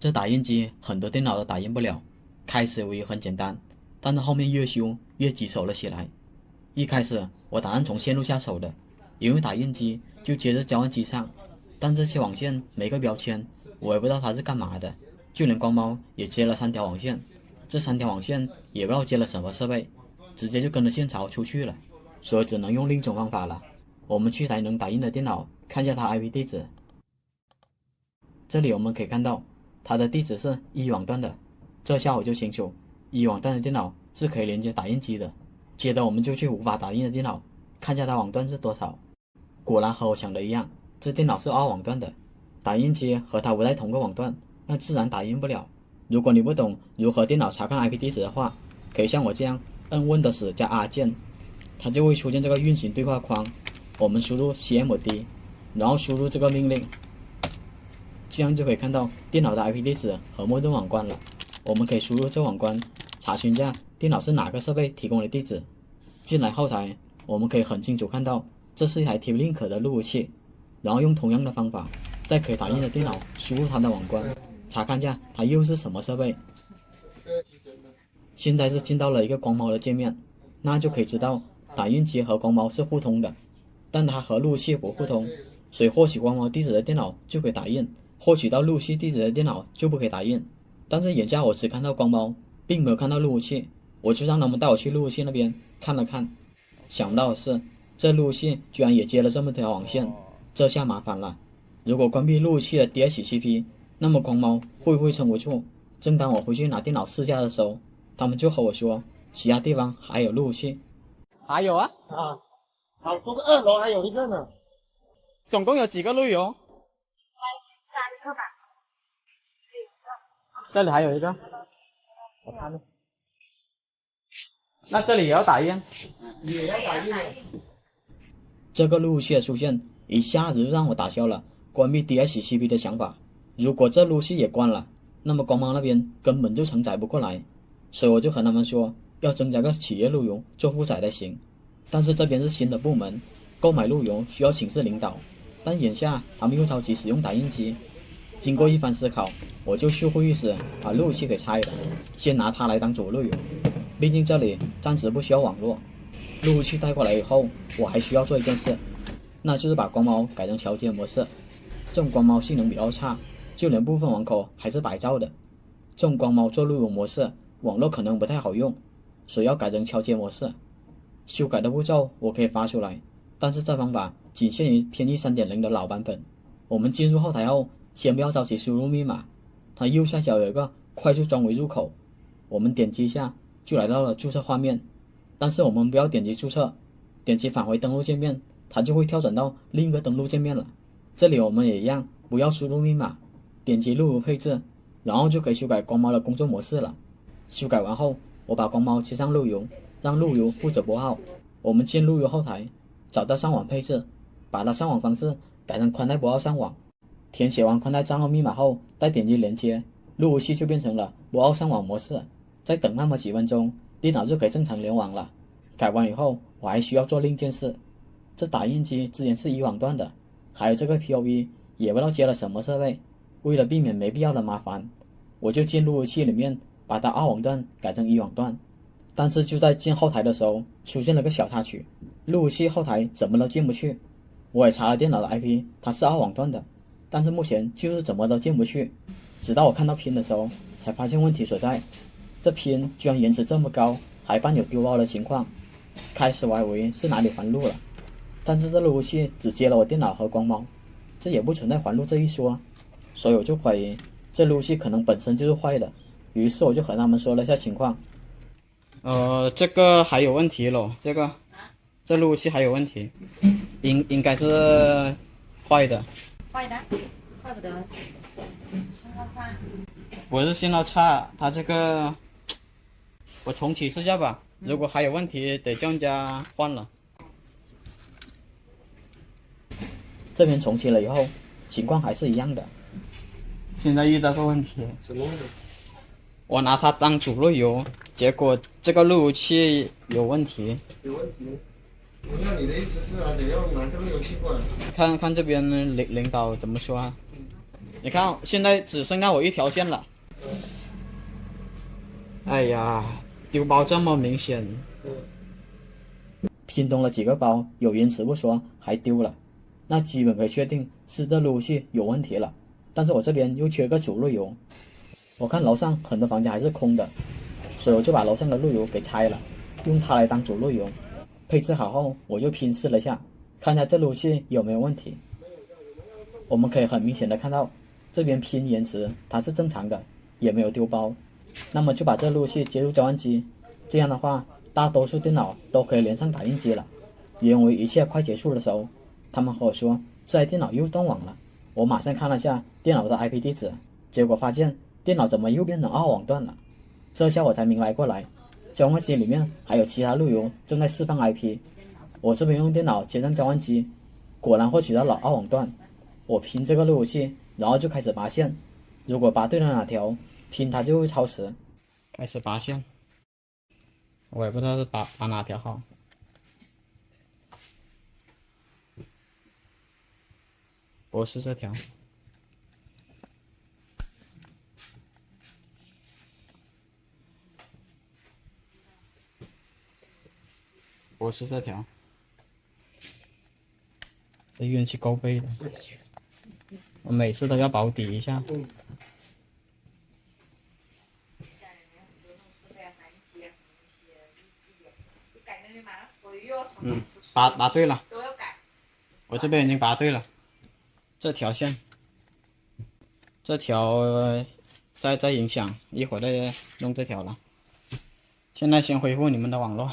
这打印机很多电脑都打印不了，开始以为很简单，但是后面越修越棘手了起来。一开始我打算从线路下手的，因为打印机就接着交换机上，但这些网线没个标签，我也不知道它是干嘛的。就连光猫也接了3条网线，这3条网线也不知道接了什么设备，直接就跟着线槽出去了，所以只能用另一种方法了。我们去台能打印的电脑看一下它 IP 地址，这里我们可以看到它的地址是1网段的，这下我就清楚1网段的电脑是可以连接打印机的。接着我们就去无法打印的电脑看一下它网段是多少，果然和我想的一样，这电脑是2网段的，打印机和它不在同个网段，那自然打印不了。如果你不懂如何电脑查看 IP 地址的话，可以像我这样摁 Windows 加 R 键，它就会出现这个运行对话框，我们输入 cmd， 然后输入这个命令，这样就可以看到电脑的 IP 地址和默认网关了。我们可以输入这网关，查询一下电脑是哪个设备提供的地址。进来后台，我们可以很清楚看到这是一台 TP-Link 的路由器，然后用同样的方法在可以打印的电脑输入它的网关，查看一下它又是什么设备。现在是进到了一个光猫的界面，那就可以知道打印机和光猫是互通的，但它和路由器不互通，所以获取光猫地址的电脑就可以打印，获取到路由器地址的电脑就不可以打印。但是眼下我只看到光猫，并没有看到路由器，我就让他们带我去路由器那边看了看，想不到的是这路由器居然也接了这么条网线，这下麻烦了。如果关闭路由器的 DHCP， 那么光猫会不会撑不住？正当我回去拿电脑试驾的时候，他们就和我说其他地方还有路由器。还有啊，好，这个2楼还有一个呢。总共有几个路由？3个吧。这里还有一个，我看着。那这里也要打印？也要打印。这个路由器的出现，一下子就让我打消了关闭 DHCP 的想法。如果这路由器也关了，那么光猫那边根本就承载不过来，所以我就和他们说要增加个企业路由做负载才行。但是这边是新的部门，购买路由需要请示领导，但眼下他们又着急使用打印机。经过一番思考，我就去会议室把路由器给拆了，先拿它来当主路由，毕竟这里暂时不需要网络。路由器带过来以后，我还需要做一件事，那就是把光猫改成桥接模式。这种光猫性能比较差，就连部分网口还是白噪的。这种光猫做路由模式，网络可能不太好用，所以要改成桥接模式。修改的步骤我可以发出来，但是这方法仅限于天翼 3.0 的老版本。我们进入后台后，先不要着急输入密码，它右下角有一个快速装为入口，我们点击一下就来到了注册画面。但是我们不要点击注册，点击返回登录界面，它就会跳转到另一个登录界面了。这里我们也一样，不要输入密码，点击路由配置，然后就可以修改光猫的工作模式了。修改完后，我把光猫接上路由，让路由负责拨号。我们进路由后台，找到上网配置，把它上网方式改成宽带拨号上网。填写完宽带账号密码后，再点击连接，路由器就变成了拨号上网模式。再等那么几分钟，电脑就可以正常联网了。改完以后，我还需要做另一件事。这打印机之前是1网段的，还有这个 POV 也不知道接了什么设备。为了避免没必要的麻烦，我就进路由器里面把它2网段改成1网段。但是就在进后台的时候，出现了个小插曲，路由器后台怎么都进不去。我也查了电脑的 IP， 它是2网段的，但是目前就是怎么都进不去。直到我看到拼的时候，才发现问题所在。这拼居然延迟这么高，还伴有丢包的情况。开始我还以为是哪里环路了，但是这路由器只接了我电脑和光猫，这也不存在环路这一说，所以我就怀疑这路由器可能本身就是坏的。于是我就和他们说了一下情况。这个还有问题咯，这路由器还有问题，应该是坏的。坏的，怪不得信号差。不是信号差，它这个我重启试下吧，如果还有问题得叫人家换了。这边重启了以后，情况还是一样的。现在遇到个问题，什么问题？我拿它当主路由，结果这个路由器有问题。有问题？那你的意思是还得要拿个路由器过来？看看这边领导怎么说啊？你看现在只剩下我一条线了。哎呀，丢包这么明显。拼通了几个包，有延迟不说，还丢了，那基本可以确定是这路由器有问题了。但是我这边又缺个主路由，我看楼上很多房间还是空的，所以我就把楼上的路由给拆了，用它来当主路由。配置好后，我就拼试了一下，看一下这路由器有没有问题。我们可以很明显的看到，这边拼延迟它是正常的，也没有丢包。那么就把这路由器接入交换机，这样的话大多数电脑都可以连上打印机了。因为一切快结束的时候，他们和我说这台电脑又断网了。我马上看了下电脑的 IP 地址，结果发现电脑怎么又变成2网段了。这下我才明白过来，交换机里面还有其他路由正在释放 IP。我这边用电脑接上交换机，果然获取到了2网段。我拼这个路由器，然后就开始拔线，如果拔对了哪条，拼它就会超时。开始拔线，我也不知道是拔哪条好。不是这条，不是这条，这运气够背的，我每次都要保底一下。拔对了，我这边已经拔对了。这条线，这条在影响，一会儿再用这条了。现在先恢复你们的网络，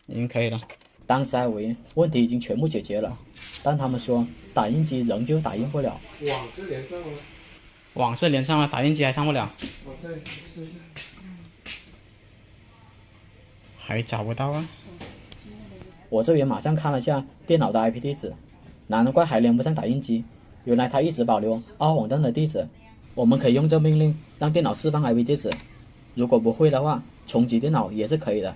已经可以了。当时还以为问题已经全部解决了，但他们说打印机仍旧打印不了。网是连上了，网是连上了，打印机还上不了。我再试一下，还找不到啊！我这边马上看了下电脑的 IP 地址。难怪还连不上打印机，原来它一直保留2网段的地址。我们可以用这命令让电脑释放 IP 地址，如果不会的话，重启电脑也是可以的。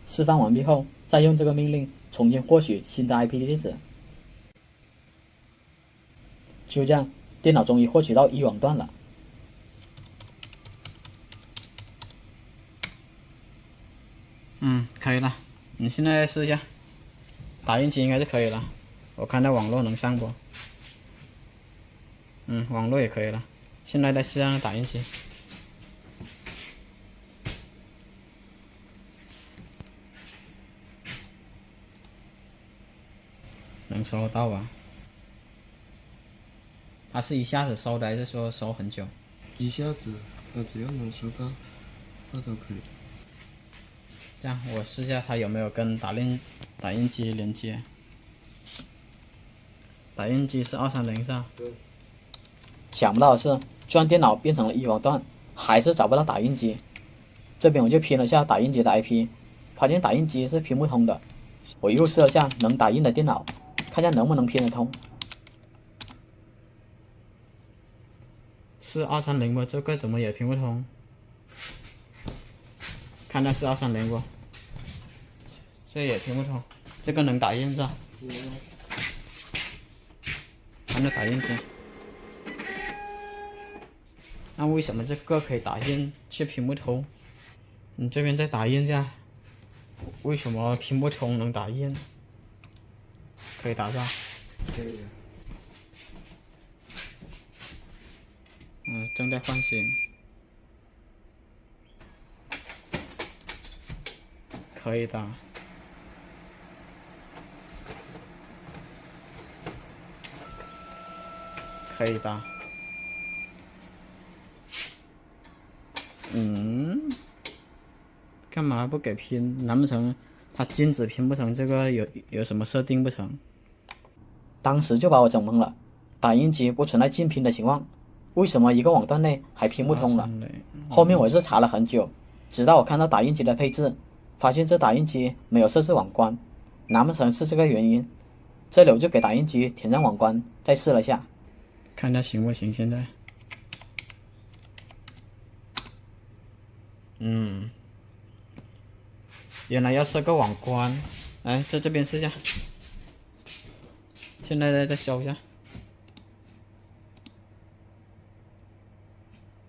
释放完毕后，再用这个命令重新获取新的 IP 地址。就这样，电脑终于获取到1网段了。可以了。你现在试一下，打印机应该是可以了。我看到网络能上不？网络也可以了。现在再试下打印机，能收到吧？它是一下子收的，还是说收很久？一下子，只要能收到，那都可以。这样，我试一下它有没有跟打印机连接。打印机是230是吧？对。想不到的是，就算电脑变成了1网段，还是找不到打印机。这边我就拼了下打印机的 IP， 发现打印机是拼不通的。我又试了下能打印的电脑，看下能不能拼得通。是230不？这个怎么也拼不通？看那是230不？这也拼不通。这个能打印是吧？看那打印机。那为什么这个可以打印却拼不通？你这边再打印一下，为什么拼不通能打印？可以打上。可以。正在唤醒。可以的。可以的。干嘛不给拼？难不成它禁止拼不成？这个有什么设定不成？当时就把我整懵了。打印机不存在禁拼的情况，为什么一个网段内还拼不通了？后面我是查了很久，直到我看到打印机的配置，发现这打印机没有设置网关，难不成是这个原因？这里我就给打印机填上网关，再试了下，看它行不行。现在，原来要设个网关。来，在这边试一下。现在再修一下。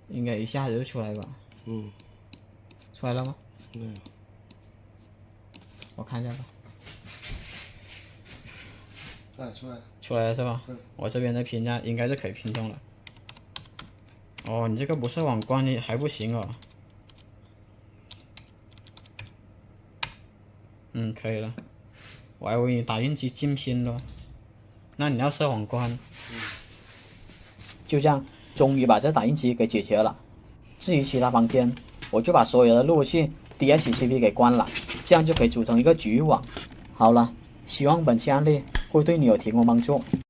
应该一下子就出来吧？嗯，出来了吗？没有。我看一下吧。哎，出来了。出来了是吧？对。我这边的评价应该是可以拼中了。哦，你这个不是网关，你还不行哦。嗯，可以了。我还以为你打印机竞拼了，那你要设网关。就这样，终于把这打印机给解决了。至于其他房间，我就把所有的路由器 DHCP 给关了，这样就可以组成一个局域网。好了，希望本期案例会对你有提供帮助。